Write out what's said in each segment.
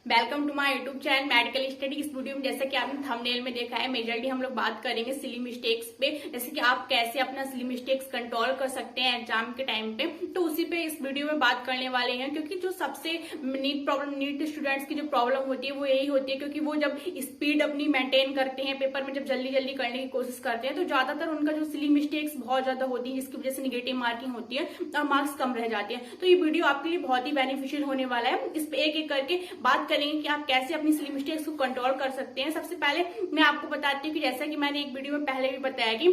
Welcome to my YouTube channel medical study. इस video में जैसा कि आपने थंबनेल में देखा है, मेजरली हम लोग बात करेंगे सिली मिस्टेक्स पे, जैसे कि आप कैसे अपना सिली मिस्टेक्स कंट्रोल कर सकते हैं एग्जाम के टाइम पे। तो उसी पे इस वीडियो में बात करने वाले हैं, क्योंकि जो सबसे नीट स्टूडेंट्स की जो प्रॉब्लम होती है वो यही होती है, क्योंकि वो जब स्पीड अपनी मेंटेन करते हैं पेपर में, जब जल्दी जल्दी करने की कोशिश करते हैं, तो ज्यादातर उनका जो सिली मिस्टेक्स बहुत ज्यादा होती है, जिसकी वजह से निगेटिव मार्किंग होती है और मार्क्स कम रह जाते हैं। तो ये वीडियो आपके लिए बहुत ही बेनिफिशियल होने वाला है। इस पे एक एक करके बात करेंगे कि आप कैसे अपनी सिली मिस्टेक्स को कंट्रोल कर सकते हैं। सबसे पहले मैं आपको बताती हूँ कि जैसा कि मैंने एक वीडियो में पहले भी बताया कि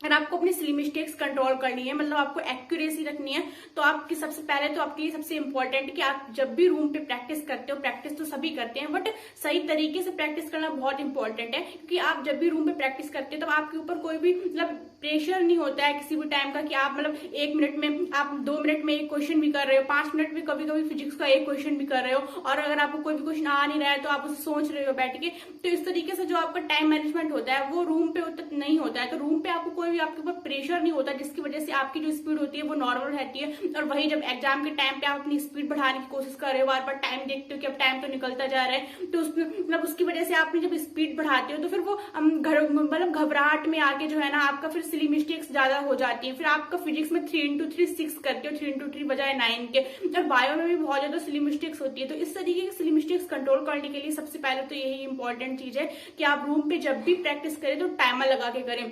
अगर आपको अपनी सिली मिस्टेक्स कंट्रोल करनी है, मतलब आपको एक्यूरेसी रखनी है, तो आपकी सबसे पहले तो आपके लिए सबसे इंपॉर्टेंट है कि आप जब भी रूम पे प्रैक्टिस करते हो, प्रैक्टिस तो सभी करते हैं बट सही तरीके से प्रैक्टिस करना बहुत इंपॉर्टेंट है। क्योंकि आप जब भी रूम पे प्रैक्टिस करते हो तो आपके ऊपर कोई भी मतलब प्रेशर नहीं होता है किसी भी टाइम का कि आप मतलब 1 मिनट में, आप 2 मिनट में एक क्वेश्चन भी कर रहे हो, 5 मिनट में कभी कभी फिजिक्स का एक क्वेश्चन भी कर रहे हो, और अगर आपको कोई भी क्वेश्चन आ नहीं रहा है तो आप उसे सोच रहे हो बैठ के। तो इस तरीके से जो आपका टाइम मैनेजमेंट होता है वो रूम पे उतना नहीं होता है। तो रूम पे आपको कोई भी आपके ऊपर प्रेशर नहीं होता, जिसकी वजह से आपकी जो स्पीड होती है वो नॉर्मल रहती है। और वही जब एग्जाम के टाइम पे आप अपनी स्पीड बढ़ाने की कोशिश कर रहे हो, बार बार टाइम देखते हो कि अब टाइम तो निकलता जा रहा है, तो मतलब उसकी वजह से आपने जब स्पीड बढ़ाते हो तो फिर वो मतलब घबराहट में आके जो है ना आपका फिर सिली मिस्टेक्स ज्यादा हो जाती है। फिर आपका फिजिक्स में 3 into 3 6 करते हो, 3 into 3 बजाय 9 के, और बायो में भी बहुत ज्यादा सिली मिस्टेक्स होती है। तो इस तरीके की सिली मिस्टेक्स कंट्रोल करने के लिए सबसे पहले तो यही इंपॉर्टेंट चीज है कि आप रूम पे जब भी प्रैक्टिस करें तो टाइमर लगा के करें।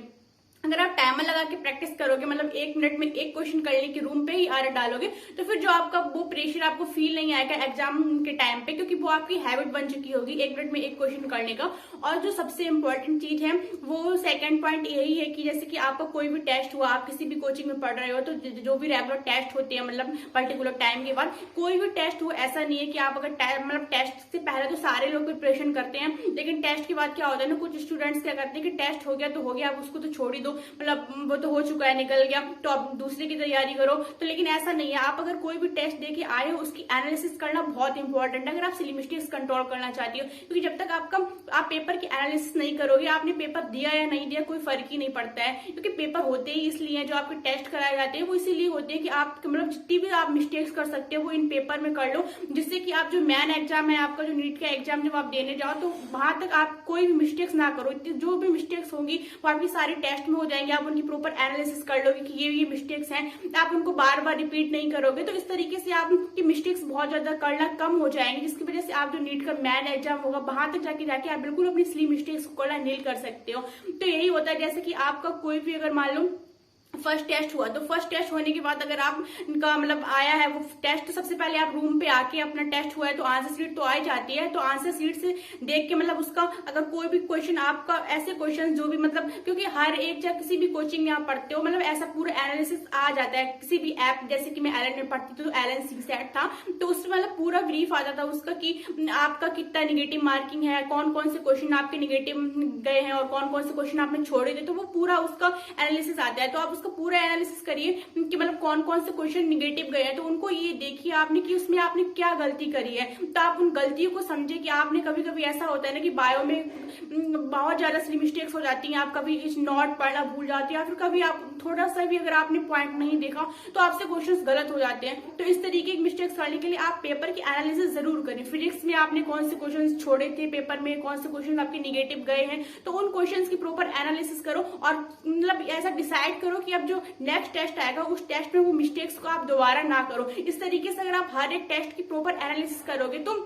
अगर आप टाइमर लगा के प्रैक्टिस करोगे, मतलब 1 मिनट में एक क्वेश्चन करने की रूम पे ही आदत डालोगे, तो फिर जो आपका वो प्रेशर आपको फील नहीं आएगा एग्जाम के टाइम पे, क्योंकि वो आपकी हैबिट बन चुकी होगी 1 मिनट में एक क्वेश्चन करने का। और जो सबसे इंपॉर्टेंट चीज है वो सेकंड पॉइंट यही है कि जैसे कि आपका कोई भी टेस्ट हुआ, आप किसी भी कोचिंग में पढ़ रहे हो, तो जो भी रेगुलर टेस्ट होते हैं मतलब पर्टिकुलर टाइम के बाद, कोई भी टेस्ट हो, ऐसा नहीं है कि आप अगर मतलब टेस्ट से पहले तो सारे लोग प्रिपरेशन करते हैं, लेकिन टेस्ट के बाद क्या होता है ना, कुछ स्टूडेंट्स क्या करते हैं कि टेस्ट हो गया तो हो गया, आप उसको तो छोड़ ही दो, मतलब वो तो हो चुका है, निकल गया, तो आप दूसरे की तैयारी करो। तो लेकिन ऐसा नहीं है, आप अगर कोई भी टेस्ट देके आए हो उसकी एनालिसिस करना बहुत इंपॉर्टेंट है, अगर आप सिली मिस्टेक्स कंट्रोल करना चाहती हो। क्योंकि जब तक आप पेपर की एनालिसिस नहीं करोगे, आपने पेपर दिया या नहीं दिया कोई फर्क ही नहीं पड़ता है। क्योंकि पेपर होते ही इसलिए, जो आपके टेस्ट कराए जाते हैं वो इसीलिए होते हैं कि आप मतलब जितनी भी आप मिस्टेक्स कर सकते हो वो इन पेपर में कर लो, जिससे कि आप जो मेन एग्जाम है आपका, जो नीट का एग्जाम जब आप देने जाओ, तो वहां तक आप कोई भी मिस्टेक्स ना करो। जो भी मिस्टेक्स होंगी वो आपकी सारी टेस्ट में हो जाएंगे, आप उनकी प्रॉपर एनालिसिस कर लोगे कि ये मिस्टेक्स हैं, आप उनको बार बार रिपीट नहीं करोगे। तो इस तरीके से आपकी मिस्टेक्स बहुत ज्यादा करना कम हो जाएंगे, जिसकी वजह से आप जो नीट का मेन एग्जाम होगा वहां तक जाके आप बिल्कुल अपनी सिली मिस्टेक्स को करना नील कर सकते हो। तो यही होता है, जैसे कि आपका कोई भी अगर मान लो फर्स्ट टेस्ट हुआ, तो फर्स्ट टेस्ट होने के बाद अगर आपका मतलब आया है वो टेस्ट, तो सबसे पहले आप रूम पे आके अपना टेस्ट हुआ है तो आंसर शीट तो आ ही जाती है, तो आंसर शीट से देख के मतलब उसका अगर कोई भी क्वेश्चन आपका, ऐसे क्वेश्चन जो भी मतलब, क्योंकि हर एक जगह किसी भी कोचिंग में आप पढ़ते हो, मतलब ऐसा पूरा एनालिसिस आ जाता है किसी भी ऐप, जैसे कि मैं एलन में पढ़ती थी तो एलन सीसेट था, तो उसमें मतलब पूरा ब्रीफ आ जाता उसका कि आपका कितना निगेटिव मार्किंग है, कौन कौन से क्वेश्चन आपके निगेटिव गए हैं और कौन कौन से क्वेश्चन आपने छोड़े थे, तो वो पूरा उसका एनालिसिस आता है। तो आप उसका पूरा एनालिसिस करिए कि मतलब कौन कौन से क्वेश्चन निगेटिव गए हैं, तो उनको ये देखिए आपने कि उसमें आपने क्या गलती करी है, तो आप उन गलतियों को समझे कि आपने कभी कभी ऐसा होता है ना कि बायो में बहुत ज्यादा सिली मिस्टेक्स हो जाती हैं, आप कभी इस नोट पढ़ना भूल जाती है, या फिर कभी आप थोड़ा सा भी अगर आपने पॉइंट नहीं देखा तो आपसे क्वेश्चंस गलत हो जाते हैं। तो इस तरीके की मिस्टेक्स करने के लिए आप पेपर की एनालिसिस जरूर करें। फिजिक्स में आपने कौन से क्वेश्चन छोड़े थे पेपर में, कौन से क्वेश्चन आपके निगेटिव गए हैं, तो उन क्वेश्चंस की प्रॉपर एनालिसिस करो, और मतलब ऐसा डिसाइड करो कि अब जो नेक्स्ट टेस्ट आएगा उस टेस्ट में वो मिस्टेक्स को आप दोबारा ना करो। इस तरीके से अगर आप हर एक टेस्ट की प्रॉपर एनालिसिस करोगे तो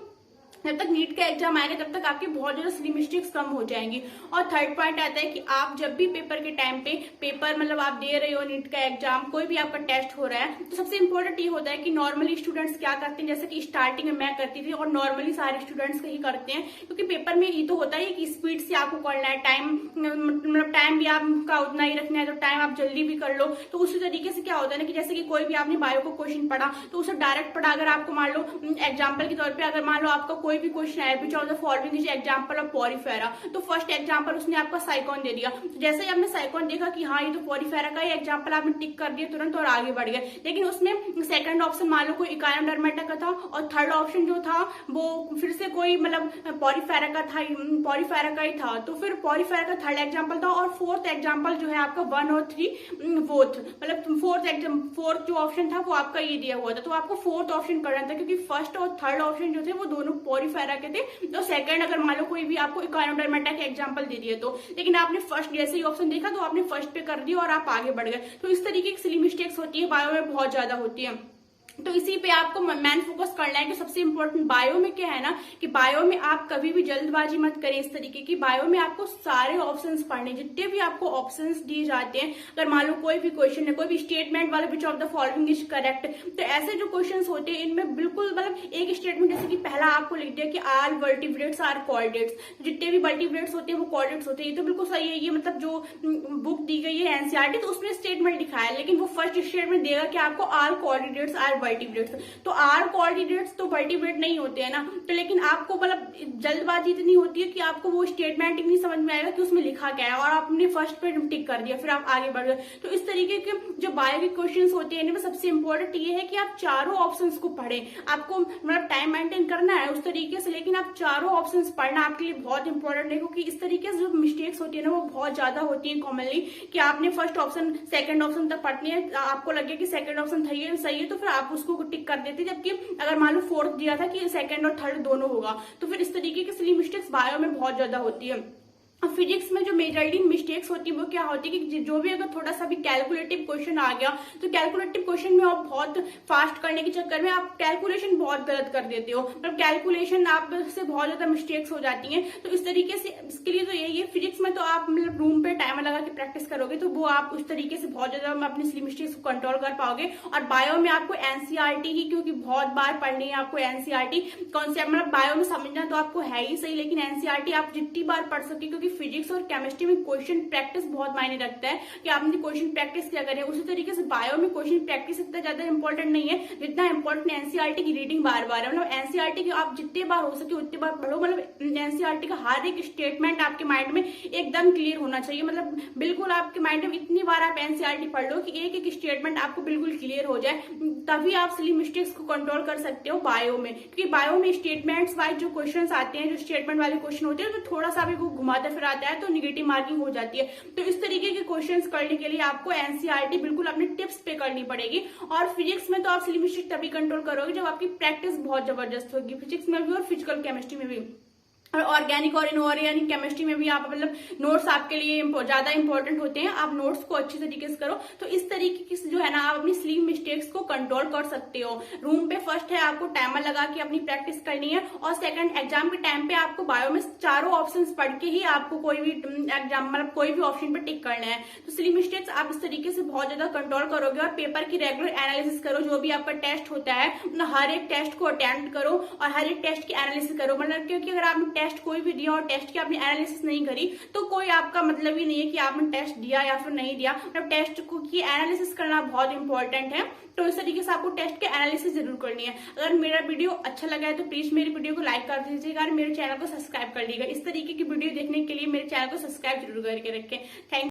जब तक नीट का एग्जाम आएगा तब तक आपकी बहुत ज्यादा सिली मिस्टेक्स कम हो जाएंगी। और थर्ड पॉइंट आता है कि आप जब भी पेपर के टाइम पे पेपर मतलब आप दे रहे हो नीट का एग्जाम, कोई भी आपका टेस्ट हो रहा है, तो सबसे इंपॉर्टेंट ये होता है कि नॉर्मली स्टूडेंट्स क्या करते हैं, जैसे कि स्टार्टिंग में मैं करती थी और नॉर्मली सारे स्टूडेंट्स ही करते हैं, क्योंकि पेपर में ये तो होता है कि स्पीड से आपको करना है, टाइम मतलब टाइम भी आपका उतना ही रखना है, तो टाइम आप जल्दी भी कर लो। तो उसी तरीके से क्या होता है ना कि जैसे कि कोई भी आपने बायो को क्वेश्चन पढ़ा तो उसे डायरेक्ट पढ़ा, अगर आपको मान लो एग्जाम्पल के तौर पर अगर मान लो आपका कोई भी क्वेश्चन है which of the following is example of Porifera, तो फर्स्ट एग्जांपल उसने आपका साइकोन दे दिया, तो जैसे ही आपने साइकोन देखा कि हाँ ये तो पॉरीफेरा का ही एग्जांपल, आपने टिक कर दिया तुरंत और आगे बढ़ गए। लेकिन उसमें सेकंड ऑप्शन मान लो कोई इकायम डर्मेटा का था, और थर्ड ऑप्शन जो था वो फिर से कोई मतलब पॉरीफेरा का था, पॉरीफेरा का ही था, तो फिर पॉरीफेरा का थर्ड एग्जांपल था, और फोर्थ एग्जांपल जो है आपका 1 और 3 फोर्थ, मतलब फोर्थ जो ऑप्शन था वो आपका ये दिया हुआ था, तो आपको फोर्थ ऑप्शन करना था, क्योंकि फर्स्ट और थर्ड ऑप्शन जो थे वो दोनों क्वालिफाई रखे थे, तो सेकंड अगर मान लो कोई भी आपको इकोनोडर्मेटा के एग्जांपल दे दिए तो, लेकिन आपने फर्स्ट जैसे ही ऑप्शन देखा तो आपने फर्स्ट पे कर दिया और आप आगे बढ़ गए। तो इस तरीके की सिली मिस्टेक्स होती है, बायो में बहुत ज्यादा होती है। तो इसी पे आपको मैन फोकस करना है कि सबसे इंपॉर्टेंट बायो में क्या है ना, कि बायो में आप कभी भी जल्दबाजी मत करें। इस तरीके की बायो में आपको सारे ऑप्शंस पढ़ने, जितने भी आपको ऑप्शंस दिए जाते हैं, अगर मान लो कोई भी क्वेश्चन है, कोई भी स्टेटमेंट वाला which of the following is correct, तो ऐसे जो क्वेश्चन होते हैं इनमें बिल्कुल मतलब एक स्टेटमेंट जैसे कि पहला आपको लिख दिया कि आर वर्टिब्रेट्स आर कॉर्डेट्स, जितने भी वर्टिब्रेट्स होते हैं वो कॉर्डेट्स होते हैं, ये तो बिल्कुल सही है। ये मतलब जो बुक दी गई है एनसीईआरटी, तो उसमें स्टेटमेंट लिखा है, लेकिन वो फर्स्ट स्टेटमेंट देगा कि आपको आर कॉर्डिनेट्स आर वर्टिब्रेट्स, तो आर कोऑर्डिनेट्स तो वर्टिब्रेट नहीं होते हैं ना। तो लेकिन आपको मतलब जल्दबाजी इतनी होती है कि आपको वो स्टेटमेंट ही नहीं समझ में आएगा कि उसमें लिखा क्या है, और आपने फर्स्ट पे टिक कर दिया, फिर आप आगे बढ़ गए। तो इस तरीके के जो बायो के क्वेश्चंस होते हैं इनमें सबसे इंपॉर्टेंट ये है कि आप चारों ऑप्शंस को पढ़ें। आपको मतलब टाइम मेंटेन करना है उस तरीके से, लेकिन आप चारों ऑप्शंस पढ़ना आपके लिए बहुत इंपॉर्टेंट है, क्योंकि इस तरीके से जो मिस्टेक्स होती है ना वो बहुत ज्यादा होती है कॉमनली, कि आपने फर्स्ट ऑप्शन सेकंड ऑप्शन तक पढ़नी है, आपको लगे कि सेकंड ऑप्शन सही है तो फिर आप उसको टिक कर देते, जबकि अगर मान लो फोर्थ दिया था कि सेकंड और थर्ड दोनों होगा, तो फिर इस तरीके की सिली मिस्टेक्स बायो में बहुत ज्यादा होती है। फिजिक्स में जो मेजरली मिस्टेक्स होती है वो क्या होती है कि जो भी अगर थोड़ा सा भी कैलकुलेटिव क्वेश्चन आ गया, तो कैलकुलेटिव क्वेश्चन में आप बहुत फास्ट करने के चक्कर में आप कैलकुलेशन बहुत गलत कर देते हो, मतलब कैलकुलेशन आप से बहुत ज्यादा मिस्टेक्स हो जाती हैं। तो इस तरीके से इसके लिए तो यही है, फिजिक्स में तो आप मतलब रूम पे टाइमर लगा के प्रैक्टिस करोगे तो वो आप उस तरीके से बहुत ज्यादा अपनी सिली मिस्टेक्स को कंट्रोल कर पाओगे। और बायो में आपको एनसीईआरटी ही, क्योंकि बहुत बार पढ़नी है आपको एनसीईआरटी कॉन्सेप्ट, मतलब बायो में समझना तो आपको है ही सही, लेकिन एनसीईआरटी आप जितनी बार पढ़ सके, क्योंकि फिजिक्स और केमिस्ट्री में क्वेश्चन प्रैक्टिस बहुत मायने रखता है कि आपने क्वेश्चन प्रैक्टिस क्या करें। उसी तरीके से बायो में क्वेश्चन प्रैक्टिस इतना ज्यादा इंपॉर्टेंट नहीं है जितना इंपॉर्टेंट एनसीईआरटी की रीडिंग बार बार है। मतलब एनसीईआरटी की आप जितने बार हो सके उतने बार पढ़ो, मतलब एनसीईआरटी का हर एक स्टेटमेंट आपके माइंड में एकदम क्लियर होना चाहिए, मतलब बिल्कुल आपके माइंड में इतनी बार आप एनसीईआरटी पढ़ लो कि एक एक स्टेटमेंट आपको बिल्कुल क्लियर हो जाए, तभी आप सिली मिस्टेक्स को कंट्रोल कर सकते हो बायो में। क्योंकि बायो में स्टेटमेंट्स वाइज जो क्वेश्चन आते हैं, जो स्टेटमेंट वाले क्वेश्चन होते हैं, तो थोड़ा सा भी वो घुमाता फिर आता है तो निगेटिव मार्किंग हो जाती है। तो इस तरीके के क्वेश्चंस करने के लिए आपको एनसीईआरटी बिल्कुल अपने टिप्स पे करनी पड़ेगी। और फिजिक्स में तो आप सिली मिस्टेक तभी कंट्रोल करोगे जब आपकी प्रैक्टिस बहुत जबरदस्त होगी, फिजिक्स में भी और फिजिकल केमिस्ट्री में भी। और ऑर्गेनिक और इनऑर्गेनिक केमिस्ट्री में भी आप मतलब नोट्स आपके लिए ज्यादा इंपॉर्टेंट होते हैं, आप नोट्स को अच्छी तरीके से करो। तो इस तरीके से जो है ना आप अपनी स्लीप मिस्टेक्स को कंट्रोल कर सकते हो। रूम पे फर्स्ट है आपको टाइमर लगा के अपनी प्रैक्टिस करनी है, और सेकंड एग्जाम के टाइम पे आपको बायो में चारों ऑप्शंस पढ़ के ही आपको कोई भी एग्जाम मतलब कोई भी ऑप्शन पे टिक करना है। तो स्लीप मिस्टेक्स आप इस तरीके से बहुत ज्यादा कंट्रोल करोगे। और पेपर की रेगुलर एनालिसिस करो, जो भी आपका टेस्ट होता है हर एक टेस्ट को अटेम्प्ट करो और हर एक टेस्ट की एनालिसिस करो, मतलब क्योंकि अगर आपने टेस्ट कोई भी दिया और टेस्ट की आपने एनालिसिस नहीं करी तो कोई आपका मतलब ही नहीं है कि आपने टेस्ट दिया या फिर नहीं दिया। मतलब टेस्ट को की एनालिसिस करना बहुत इंपॉर्टेंट है। तो इस तरीके से आपको टेस्ट की एनालिसिस जरूर करनी है। अगर मेरा वीडियो अच्छा लगा है तो प्लीज मेरी वीडियो को लाइक कर दीजिएगा और मेरे चैनल को सब्सक्राइब कर लीजिएगा। इस तरीके की वीडियो देखने के लिए मेरे चैनल को सब्सक्राइब जरूर करके रखें। थैंक